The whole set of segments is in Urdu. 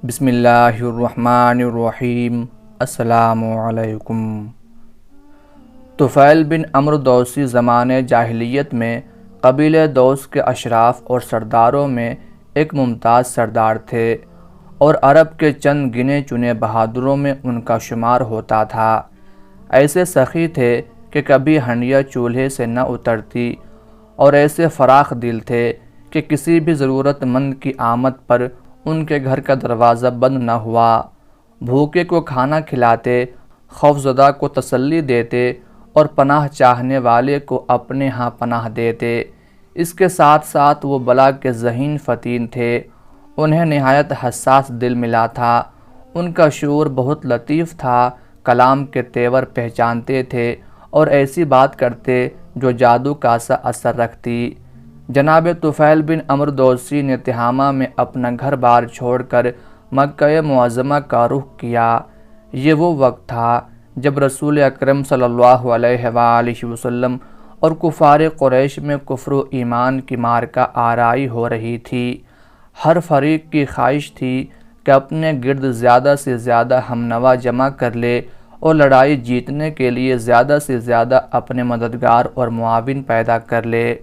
بسم اللہ الرحمن الرحیم۔ السلام علیکم۔ طفیل بن عمرو دوسی زمانۂ جاہلیت میں قبیلہ دوس کے اشراف اور سرداروں میں ایک ممتاز سردار تھے اور عرب کے چند گنے چنے بہادروں میں ان کا شمار ہوتا تھا۔ ایسے سخی تھے کہ کبھی ہنڈیا چولہے سے نہ اترتی اور ایسے فراخ دل تھے کہ کسی بھی ضرورت مند کی آمد پر ان کے گھر کا دروازہ بند نہ ہوا۔ بھوکے کو کھانا کھلاتے، خوفزدہ کو تسلی دیتے اور پناہ چاہنے والے کو اپنے ہاں پناہ دیتے۔ اس کے ساتھ ساتھ وہ بلا کے ذہین فتین تھے۔ انہیں نہایت حساس دل ملا تھا۔ ان کا شعور بہت لطیف تھا، کلام کے تیور پہچانتے تھے اور ایسی بات کرتے جو جادو کا سا اثر رکھتی۔ جناب طفیل بن عمرو دوسی نے تہامہ میں اپنا گھر بار چھوڑ کر مکہ معظمہ کا رخ کیا۔ یہ وہ وقت تھا جب رسول اکرم صلی اللہ علیہ وآلہ وسلم اور کفار قریش میں کفر و ایمان کی معرکہ آرائی ہو رہی تھی۔ ہر فریق کی خواہش تھی کہ اپنے گرد زیادہ سے زیادہ ہمنوا جمع کر لے اور لڑائی جیتنے کے لیے زیادہ سے زیادہ اپنے مددگار اور معاون پیدا کر لے۔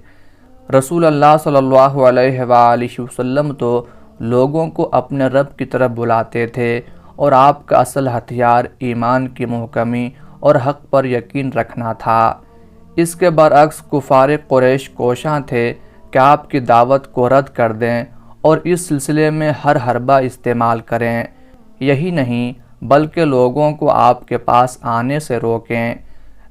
رسول اللہ صلی اللہ علیہ وآلہ وسلم تو لوگوں کو اپنے رب کی طرف بلاتے تھے اور آپ کا اصل ہتھیار ایمان کی محکمی اور حق پر یقین رکھنا تھا۔ اس کے برعکس کفار قریش کوشاں تھے کہ آپ کی دعوت کو رد کر دیں اور اس سلسلے میں ہر حربہ استعمال کریں۔ یہی نہیں بلکہ لوگوں کو آپ کے پاس آنے سے روکیں۔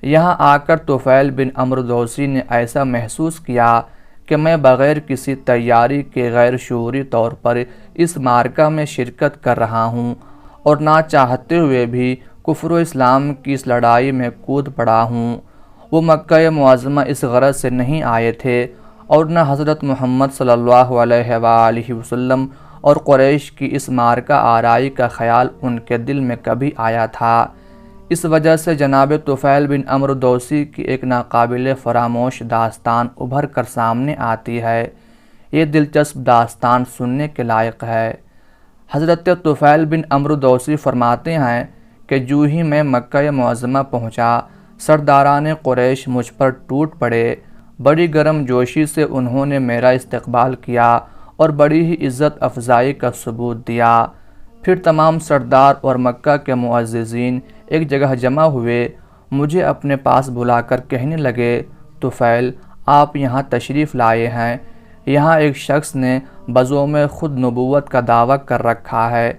یہاں آ کر طفیل بن عمرو دوسی نے ایسا محسوس کیا کہ میں بغیر کسی تیاری کے غیر شعوری طور پر اس معرکہ میں شرکت کر رہا ہوں اور نہ چاہتے ہوئے بھی کفر و اسلام کی اس لڑائی میں کود پڑا ہوں۔ وہ مکہ معظمہ اس غرض سے نہیں آئے تھے اور نہ حضرت محمد صلی اللہ علیہ وآلہ وسلم اور قریش کی اس معرکہ آرائی کا خیال ان کے دل میں کبھی آیا تھا۔ اس وجہ سے جناب طفیل بن عمرو دوسی کی ایک ناقابل فراموش داستان ابھر کر سامنے آتی ہے۔ یہ دلچسپ داستان سننے کے لائق ہے۔ حضرت طفیل بن عمرو دوسی فرماتے ہیں کہ جو ہی میں مکہ معظمہ پہنچا، سرداران قریش مجھ پر ٹوٹ پڑے۔ بڑی گرم جوشی سے انہوں نے میرا استقبال کیا اور بڑی ہی عزت افزائی کا ثبوت دیا۔ پھر تمام سردار اور مکہ کے معززین ایک جگہ جمع ہوئے، مجھے اپنے پاس بلا کر کہنے لگے، طفیل آپ یہاں تشریف لائے ہیں۔ یہاں ایک شخص نے بزوم خود نبوت کا دعویٰ کر رکھا ہے۔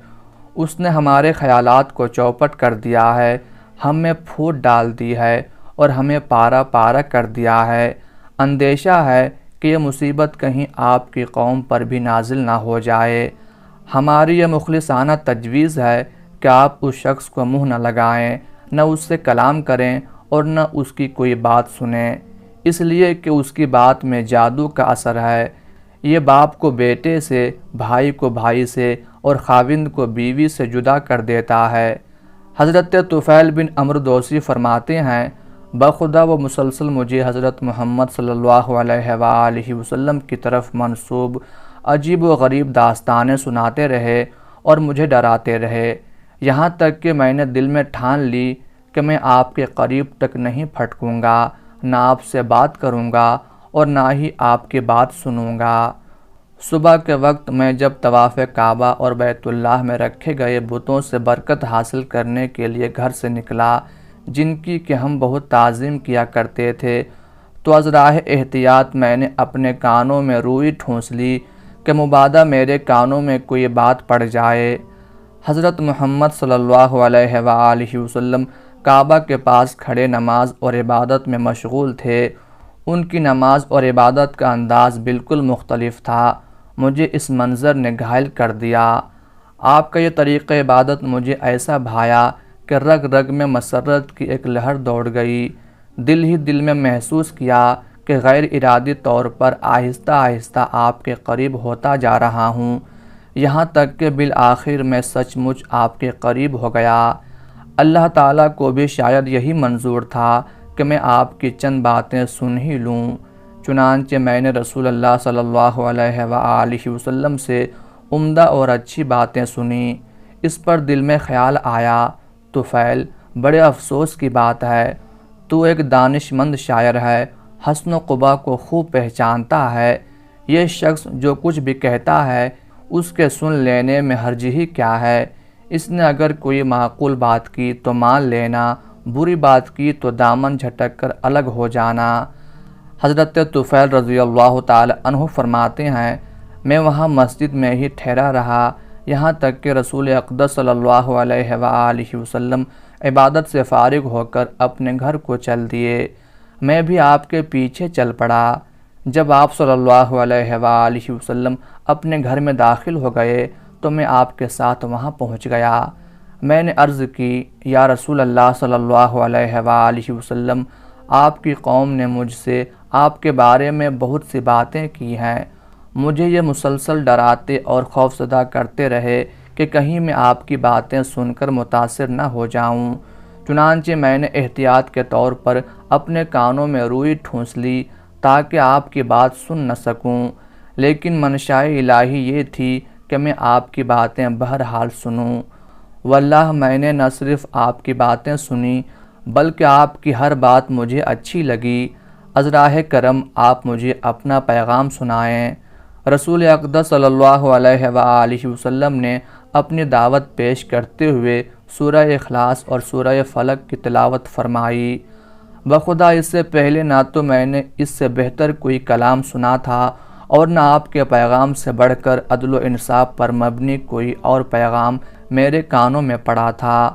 اس نے ہمارے خیالات کو چوپٹ کر دیا ہے، ہم میں پھوٹ ڈال دی ہے اور ہمیں پارا پارا کر دیا ہے۔ اندیشہ ہے کہ یہ مصیبت کہیں آپ کی قوم پر بھی نازل نہ ہو جائے۔ ہماری یہ مخلصانہ تجویز ہے کہ آپ اس شخص کو منہ نہ لگائیں، نہ اس سے کلام کریں اور نہ اس کی کوئی بات سنیں، اس لیے کہ اس کی بات میں جادو کا اثر ہے۔ یہ باپ کو بیٹے سے، بھائی کو بھائی سے اور خاوند کو بیوی سے جدا کر دیتا ہے۔ حضرت طفیل بن عمرو دوسی فرماتے ہیں، بخدا وہ مسلسل مجھے حضرت محمد صلی اللہ علیہ وآلہ وسلم کی طرف منسوب عجیب و غریب داستانیں سناتے رہے اور مجھے ڈراتے رہے، یہاں تک کہ میں نے دل میں ٹھان لی کہ میں آپ کے قریب تک نہیں پھٹکوں گا، نہ آپ سے بات کروں گا اور نہ ہی آپ کی بات سنوں گا۔ صبح کے وقت میں جب طواف کعبہ اور بیت اللہ میں رکھے گئے بتوں سے برکت حاصل کرنے کے لیے گھر سے نکلا، جن کی کہ ہم بہت تعظیم کیا کرتے تھے، تو از راہ احتیاط میں نے اپنے کانوں میں روئی ٹھونس لی کہ مبادا میرے کانوں میں کوئی بات پڑ جائے۔ حضرت محمد صلی اللہ علیہ وآلہ وسلم کعبہ کے پاس کھڑے نماز اور عبادت میں مشغول تھے۔ ان کی نماز اور عبادت کا انداز بالکل مختلف تھا، مجھے اس منظر نے گھائل کر دیا۔ آپ کا یہ طریقہ عبادت مجھے ایسا بھایا کہ رگ رگ میں مسرت کی ایک لہر دوڑ گئی۔ دل ہی دل میں محسوس کیا کہ غیر ارادی طور پر آہستہ آہستہ آپ کے قریب ہوتا جا رہا ہوں، یہاں تک کہ بالآخر میں سچ مچ آپ کے قریب ہو گیا۔ اللہ تعالیٰ کو بھی شاید یہی منظور تھا کہ میں آپ کی چند باتیں سن ہی لوں، چنانچہ میں نے رسول اللہ صلی اللہ علیہ وآلہ وسلم سے عمدہ اور اچھی باتیں سنیں۔ اس پر دل میں خیال آیا، طفیل بڑے افسوس کی بات ہے، تو ایک دانش مند شاعر ہے، حسن و قبح کو خوب پہچانتا ہے، یہ شخص جو کچھ بھی کہتا ہے اس کے سن لینے میں حرج ہی کیا ہے، اس نے اگر کوئی معقول بات کی تو مان لینا، بری بات کی تو دامن جھٹک کر الگ ہو جانا۔ حضرت طفیل رضی اللہ تعالی عنہ فرماتے ہیں، میں وہاں مسجد میں ہی ٹھہرا رہا یہاں تک کہ رسول اقدس صلی اللہ علیہ وآلہ وسلم عبادت سے فارغ ہو کر اپنے گھر کو چل دیے۔ میں بھی آپ کے پیچھے چل پڑا۔ جب آپ صلی اللہ علیہ وآلہ وسلم اپنے گھر میں داخل ہو گئے تو میں آپ کے ساتھ وہاں پہنچ گیا۔ میں نے عرض کی، یا رسول اللہ صلی اللہ علیہ وآلہ وسلم، آپ کی قوم نے مجھ سے آپ کے بارے میں بہت سی باتیں کی ہیں، مجھے یہ مسلسل ڈراتے اور خوفزدہ کرتے رہے کہ کہیں میں آپ کی باتیں سن کر متاثر نہ ہو جاؤں، چنانچہ میں نے احتیاط کے طور پر اپنے کانوں میں روئی ٹھونس لی تاکہ آپ کی بات سن نہ سکوں، لیکن منشائے الہی یہ تھی کہ میں آپ کی باتیں بہرحال سنوں۔ واللہ میں نے نہ صرف آپ کی باتیں سنی بلکہ آپ کی ہر بات مجھے اچھی لگی، از راہ کرم آپ مجھے اپنا پیغام سنائیں۔ رسول اقدس صلی اللہ علیہ وآلہ وسلم نے اپنی دعوت پیش کرتے ہوئے سورہ اخلاص اور سورہ فلق کی تلاوت فرمائی۔ بخدا اس سے پہلے نہ تو میں نے اس سے بہتر کوئی کلام سنا تھا اور نہ آپ کے پیغام سے بڑھ کر عدل و انصاف پر مبنی کوئی اور پیغام میرے کانوں میں پڑا تھا۔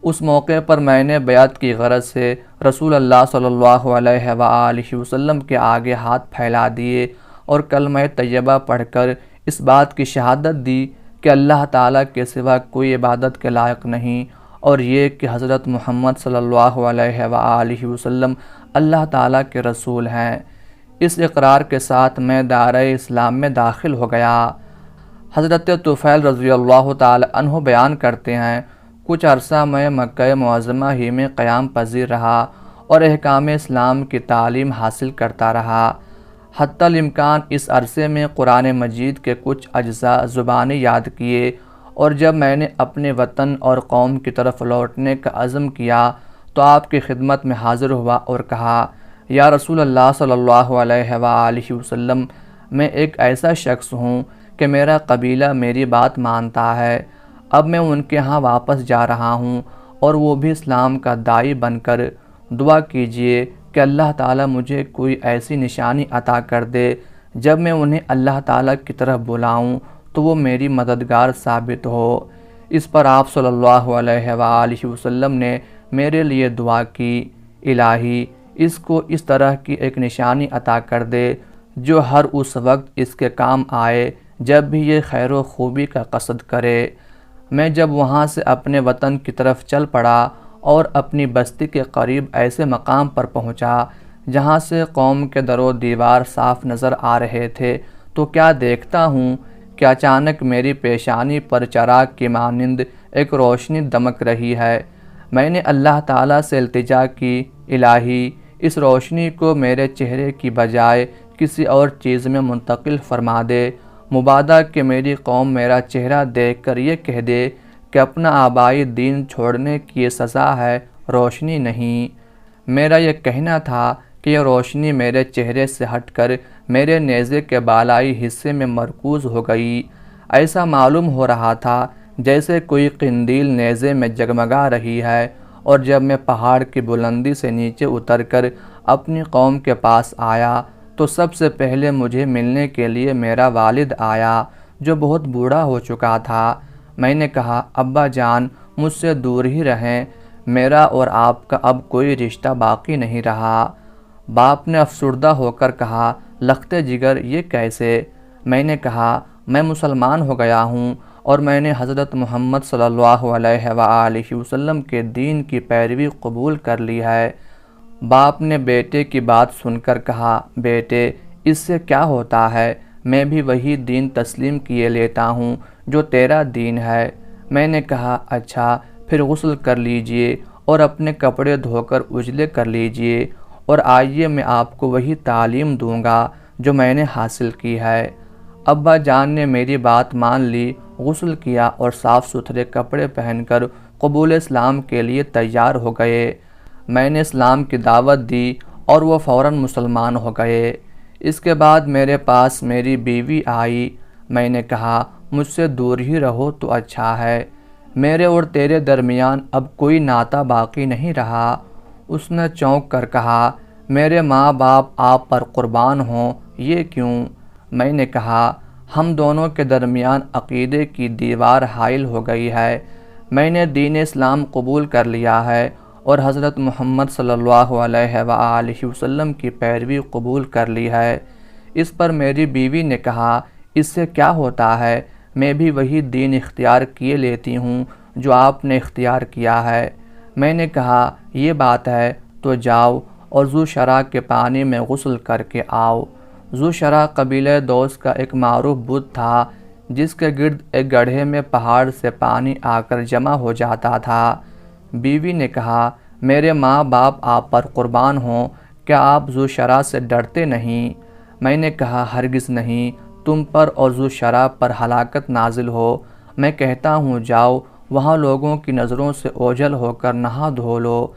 اس موقع پر میں نے بیعت کی غرض سے رسول اللہ صلی اللہ علیہ وآلہ وسلم کے آگے ہاتھ پھیلا دیے اور کلمہ طیبہ پڑھ کر اس بات کی شہادت دی کہ اللہ تعالیٰ کے سوا کوئی عبادت کے لائق نہیں، اور یہ کہ حضرت محمد صلی اللہ علیہ وآلہ وسلم اللہ تعالیٰ کے رسول ہیں۔ اس اقرار کے ساتھ میں دائرہ اسلام میں داخل ہو گیا۔ حضرت طفیل رضی اللہ تعالی عنہ بیان کرتے ہیں، کچھ عرصہ میں مکہ معظمہ ہی میں قیام پذیر رہا اور احکام اسلام کی تعلیم حاصل کرتا رہا۔ حتی الامکان اس عرصے میں قرآن مجید کے کچھ اجزاء زبانی یاد کیے، اور جب میں نے اپنے وطن اور قوم کی طرف لوٹنے کا عزم کیا تو آپ کی خدمت میں حاضر ہوا اور کہا، یا رسول اللہ صلی اللہ علیہ وآلہ وسلم، میں ایک ایسا شخص ہوں کہ میرا قبیلہ میری بات مانتا ہے، اب میں ان کے ہاں واپس جا رہا ہوں اور وہ بھی اسلام کا داعی بن کر، دعا کیجئے کہ اللہ تعالیٰ مجھے کوئی ایسی نشانی عطا کر دے جب میں انہیں اللہ تعالیٰ کی طرف بلاؤں تو وہ میری مددگار ثابت ہو۔ اس پر آپ صلی اللہ علیہ وآلہ وسلم نے میرے لیے دعا کی، الہی اس کو اس طرح کی ایک نشانی عطا کر دے جو ہر اس وقت اس کے کام آئے جب بھی یہ خیر و خوبی کا قصد کرے۔ میں جب وہاں سے اپنے وطن کی طرف چل پڑا اور اپنی بستی کے قریب ایسے مقام پر پہنچا جہاں سے قوم کے در و دیوار صاف نظر آ رہے تھے تو کیا دیکھتا ہوں کہ اچانک میری پیشانی پر چراغ کی مانند ایک روشنی دمک رہی ہے۔ میں نے اللہ تعالیٰ سے التجا کی، الہی اس روشنی کو میرے چہرے کی بجائے کسی اور چیز میں منتقل فرما دے، مبادا کہ میری قوم میرا چہرہ دیکھ کر یہ کہہ دے کہ اپنا آبائی دین چھوڑنے کی یہ سزا ہے، روشنی نہیں۔ میرا یہ کہنا تھا کہ یہ روشنی میرے چہرے سے ہٹ کر میرے نیزے کے بالائی حصے میں مرکوز ہو گئی۔ ایسا معلوم ہو رہا تھا جیسے کوئی قندیل نیزے میں جگمگا رہی ہے، اور جب میں پہاڑ کی بلندی سے نیچے اتر کر اپنی قوم کے پاس آیا تو سب سے پہلے مجھے ملنے کے لیے میرا والد آیا جو بہت بوڑھا ہو چکا تھا۔ میں نے کہا، ابا جان مجھ سے دور ہی رہیں، میرا اور آپ کا اب کوئی رشتہ باقی نہیں رہا۔ باپ نے افسردہ ہو کر کہا، لختے جگر یہ کیسے؟ میں نے کہا، میں مسلمان ہو گیا ہوں اور میں نے حضرت محمد صلی اللہ علیہ وآلہ وسلم کے دین کی پیروی قبول کر لی ہے۔ باپ نے بیٹے کی بات سن کر کہا، بیٹے اس سے کیا ہوتا ہے، میں بھی وہی دین تسلیم کیے لیتا ہوں جو تیرا دین ہے۔ میں نے کہا، اچھا پھر غسل کر لیجئے اور اپنے کپڑے دھو کر اجلے کر لیجئے، اور آئیے میں آپ کو وہی تعلیم دوں گا جو میں نے حاصل کی ہے۔ ابا جان نے میری بات مان لی، غسل کیا اور صاف ستھرے کپڑے پہن کر قبول اسلام کے لیے تیار ہو گئے۔ میں نے اسلام کی دعوت دی اور وہ فوراً مسلمان ہو گئے۔ اس کے بعد میرے پاس میری بیوی آئی۔ میں نے کہا مجھ سے دور ہی رہو تو اچھا ہے، میرے اور تیرے درمیان اب کوئی ناطہ باقی نہیں رہا۔ اس نے چونک کر کہا میرے ماں باپ آپ پر قربان ہوں، یہ کیوں؟ میں نے کہا ہم دونوں کے درمیان عقیدے کی دیوار حائل ہو گئی ہے، میں نے دین اسلام قبول کر لیا ہے اور حضرت محمد صلی اللہ علیہ وآلہ وسلم کی پیروی قبول کر لی ہے۔ اس پر میری بیوی نے کہا اس سے کیا ہوتا ہے، میں بھی وہی دین اختیار کیے لیتی ہوں جو آپ نے اختیار کیا ہے۔ میں نے کہا یہ بات ہے تو جاؤ اور ذو شرح کے پانی میں غسل کر کے آؤ۔ ذو شرح قبیلہ دوس کا ایک معروف بت تھا جس کے گرد ایک گڑھے میں پہاڑ سے پانی آ کر جمع ہو جاتا تھا۔ بیوی نے کہا میرے ماں باپ آپ پر قربان ہوں، کیا آپ ذو شرح سے ڈرتے نہیں؟ میں نے کہا ہرگز نہیں، تم پر اور ذو شرح پر ہلاکت نازل ہو۔ میں کہتا ہوں جاؤ وہاں لوگوں کی نظروں سے اوجھل ہو کر نہا دھو لو،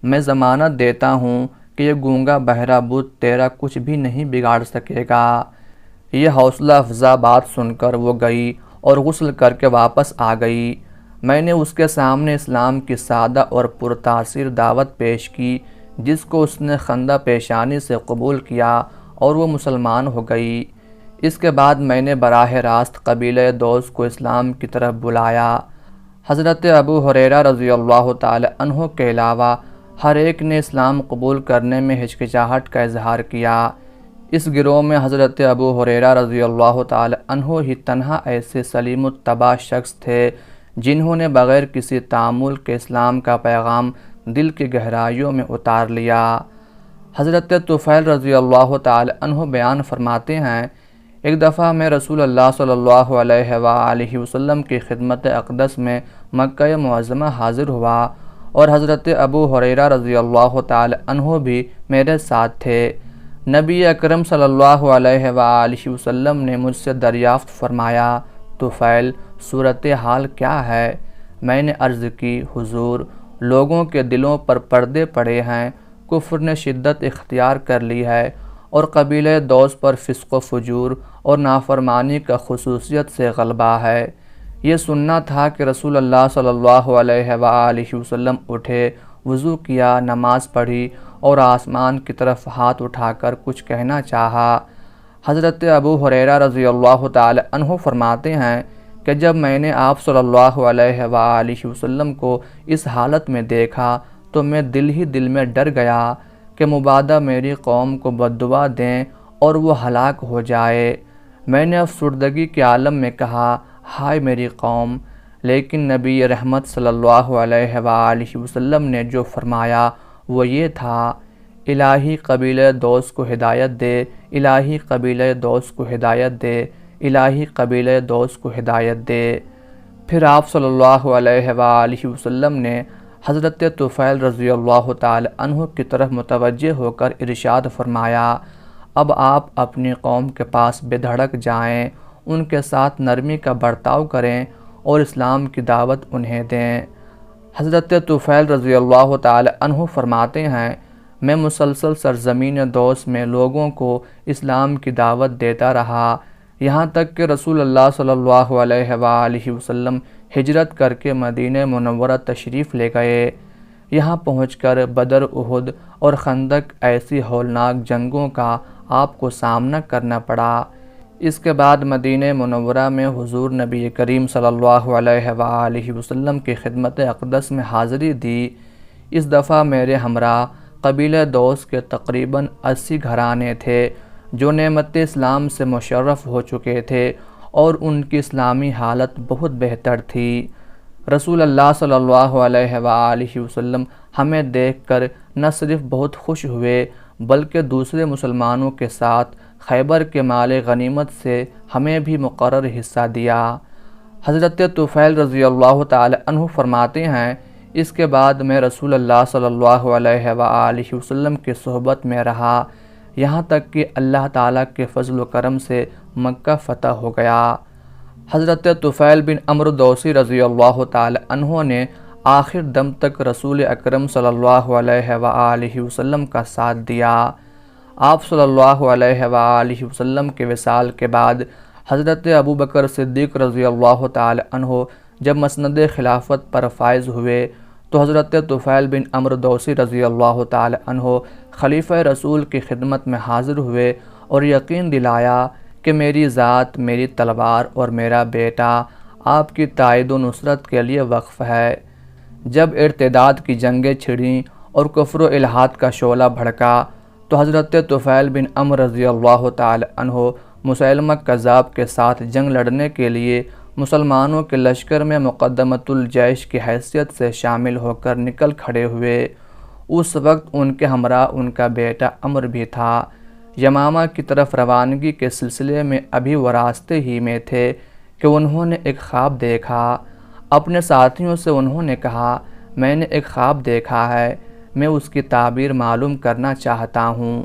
میں ضمانت دیتا ہوں کہ یہ گونگا بہرا بت تیرا کچھ بھی نہیں بگاڑ سکے گا۔ یہ حوصلہ افزا بات سن کر وہ گئی اور غسل کر کے واپس آ گئی۔ میں نے اس کے سامنے اسلام کی سادہ اور پرتاثیر دعوت پیش کی جس کو اس نے خندہ پیشانی سے قبول کیا اور وہ مسلمان ہو گئی۔ اس کے بعد میں نے براہ راست قبیلہ دوس کو اسلام کی طرف بلایا۔ حضرت ابو ہریرہ رضی اللہ تعالی عنہ کے علاوہ ہر ایک نے اسلام قبول کرنے میں ہچکچاہٹ کا اظہار کیا۔ اس گروہ میں حضرت ابو ہریرہ رضی اللہ تعالی عنہ ہی تنہا ایسے سلیم الطبع شخص تھے جنہوں نے بغیر کسی تعامل کے اسلام کا پیغام دل کی گہرائیوں میں اتار لیا۔ حضرت طفیل رضی اللہ تعالی عنہ بیان فرماتے ہیں ایک دفعہ میں رسول اللہ صلی اللہ علیہ وآلہ وسلم کی خدمت اقدس میں مکہ معظمہ حاضر ہوا اور حضرت ابو ہریرہ رضی اللہ تعالی عنہ بھی میرے ساتھ تھے۔ نبی اکرم صلی اللہ علیہ وآلہ وسلم نے مجھ سے دریافت فرمایا طفیل صورتحال کیا ہے؟ میں نے عرض کی حضور لوگوں کے دلوں پر پردے پڑے ہیں، کفر نے شدت اختیار کر لی ہے اور قبیلہ دوس پر فسق و فجور اور نافرمانی کا خصوصیت سے غلبہ ہے۔ یہ سننا تھا کہ رسول اللہ صلی اللہ علیہ وآلہ وسلم اٹھے، وضو کیا، نماز پڑھی اور آسمان کی طرف ہاتھ اٹھا کر کچھ کہنا چاہا۔ حضرت ابو ہریرہ رضی اللہ تعالی عنہ فرماتے ہیں کہ جب میں نے آپ صلی اللہ علیہ وآلہ وسلم کو اس حالت میں دیکھا تو میں دل ہی دل میں ڈر گیا کہ مبادا میری قوم کو بددعا دیں اور وہ ہلاک ہو جائے۔ میں نے افسردگی کے عالم میں کہا ہائے میری قوم، لیکن نبی رحمت صلی اللہ علیہ وآلہ وسلم نے جو فرمایا وہ یہ تھا الہی قبیلہ دوس کو ہدایت دے، الہی قبیلہ دوس کو ہدایت دے، الہی قبیلہ دوس کو ہدایت دے۔ پھر آپ صلی اللہ علیہ وآلہ وسلم نے حضرت طفیل رضی اللہ تعالی عنہ کی طرف متوجہ ہو کر ارشاد فرمایا اب آپ اپنی قوم کے پاس بے دھڑک جائیں، ان کے ساتھ نرمی کا برتاؤ کریں اور اسلام کی دعوت انہیں دیں۔ حضرت طفیل رضی اللہ تعالی عنہ فرماتے ہیں میں مسلسل سرزمین دوس میں لوگوں کو اسلام کی دعوت دیتا رہا یہاں تک کہ رسول اللہ صلی اللہ علیہ وآلہ وسلم ہجرت کر کے مدینہ منورہ تشریف لے گئے۔ یہاں پہنچ کر بدر، احد اور خندق ایسی ہولناک جنگوں کا آپ کو سامنا کرنا پڑا۔ اس کے بعد مدینہ منورہ میں حضور نبی کریم صلی اللہ علیہ وآلہ وسلم کی خدمت اقدس میں حاضری دی۔ اس دفعہ میرے ہمراہ قبیلہ دوس کے تقریباً 80 گھرانے تھے جو نعمت اسلام سے مشرف ہو چکے تھے اور ان کی اسلامی حالت بہت بہتر تھی۔ رسول اللہ صلی اللہ علیہ وآلہ وسلم ہمیں دیکھ کر نہ صرف بہت خوش ہوئے بلکہ دوسرے مسلمانوں کے ساتھ خیبر کے مال غنیمت سے ہمیں بھی مقرر حصہ دیا۔ حضرت طفیل رضی اللہ تعالی عنہ فرماتے ہیں اس کے بعد میں رسول اللہ صلی اللہ علیہ وآلہ وسلم کی صحبت میں رہا یہاں تک کہ اللہ تعالیٰ کے فضل و کرم سے مکہ فتح ہو گیا۔ حضرت طفیل بن عمرو دوسی رضی اللہ تعالی عنہ نے آخر دم تک رسول اکرم صلی اللہ علیہ وآلہ وسلم کا ساتھ دیا۔ آپ صلی اللہ علیہ وآلہ وسلم کے وصال کے بعد حضرت ابوبکر صدیق رضی اللہ تعالی عنہ جب مسند خلافت پر فائز ہوئے تو حضرت طفیل بن عمرو دوسی رضی اللہ تعالی عنہ خلیفہ رسول کی خدمت میں حاضر ہوئے اور یقین دلایا کہ میری ذات، میری تلوار اور میرا بیٹا آپ کی تائید و نصرت کے لیے وقف ہے۔ جب ارتداد کی جنگیں چھڑیں اور کفر و الحاد کا شعلہ بھڑکا تو حضرت طفیل بن عمرو رضی اللہ تعالی عنہ مسیلمہ کذاب کے ساتھ جنگ لڑنے کے لیے مسلمانوں کے لشکر میں مقدمۃ الجیش کی حیثیت سے شامل ہو کر نکل کھڑے ہوئے۔ اس وقت ان کے ہمراہ ان کا بیٹا عمرو بھی تھا۔ یمامہ کی طرف روانگی کے سلسلے میں ابھی وہ راستے ہی میں تھے کہ انہوں نے ایک خواب دیکھا۔ اپنے ساتھیوں سے انہوں نے کہا، میں نے ایک خواب دیکھا ہے، میں اس کی تعبیر معلوم کرنا چاہتا ہوں۔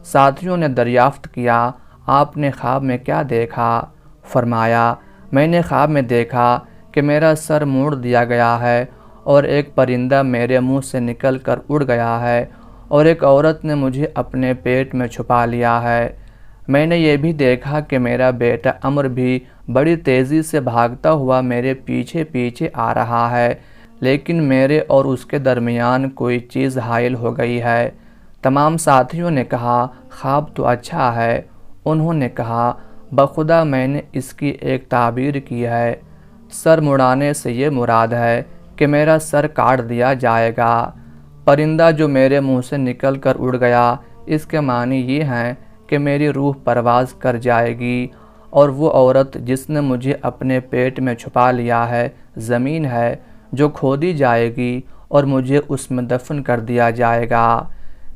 ساتھیوں نے دریافت کیا، آپ نے خواب میں کیا دیکھا؟ فرمایا، میں نے خواب میں دیکھا کہ میرا سر موڑ دیا گیا ہے اور ایک پرندہ میرے منہ سے نکل کر اڑ گیا ہے اور ایک عورت نے مجھے اپنے پیٹ میں چھپا لیا ہے۔ میں نے یہ بھی دیکھا کہ میرا بیٹا عمرو بھی بڑی تیزی سے بھاگتا ہوا میرے پیچھے پیچھے آ رہا ہے، لیکن میرے اور اس کے درمیان کوئی چیز حائل ہو گئی ہے۔ تمام ساتھیوں نے کہا، خواب تو اچھا ہے۔ انہوں نے کہا، بخدا میں نے اس کی ایک تعبیر کی ہے۔ سر مڑانے سے یہ مراد ہے کہ میرا سر کاٹ دیا جائے گا۔ پرندہ جو میرے منہ سے نکل کر اڑ گیا، اس کے معنی یہ ہیں کہ میری روح پرواز کر جائے گی اور وہ عورت جس نے مجھے اپنے پیٹ میں چھپا لیا ہے زمین ہے جو کھودی جائے گی اور مجھے اس میں دفن کر دیا جائے گا۔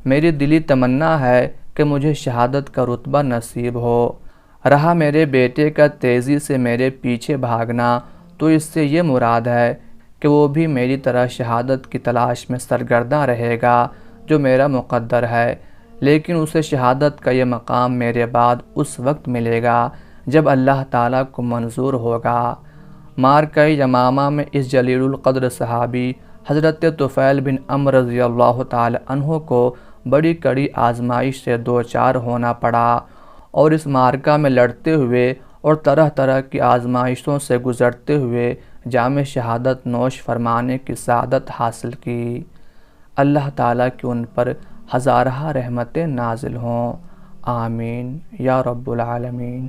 میری دلی تمنا ہے کہ مجھے شہادت کا رتبہ نصیب ہو۔ رہا میرے بیٹے کا تیزی سے میرے پیچھے بھاگنا، تو اس سے یہ مراد ہے کہ وہ بھی میری طرح شہادت کی تلاش میں سرگرداں رہے گا جو میرا مقدر ہے، لیکن اسے شہادت کا یہ مقام میرے بعد اس وقت ملے گا جب اللہ تعالیٰ کو منظور ہوگا۔ معرکہ یمامہ میں اس جلیل القدر صحابی حضرت طفیل بن عمرو رضی اللہ تعالی عنہ کو بڑی کڑی آزمائش سے دوچار ہونا پڑا اور اس معرکہ میں لڑتے ہوئے اور طرح طرح کی آزمائشوں سے گزرتے ہوئے جام شہادت نوش فرمانے کی سعادت حاصل کی۔ اللہ تعالیٰ کی ان پر ہزارہ رحمتیں نازل ہوں، آمین یا رب العالمین۔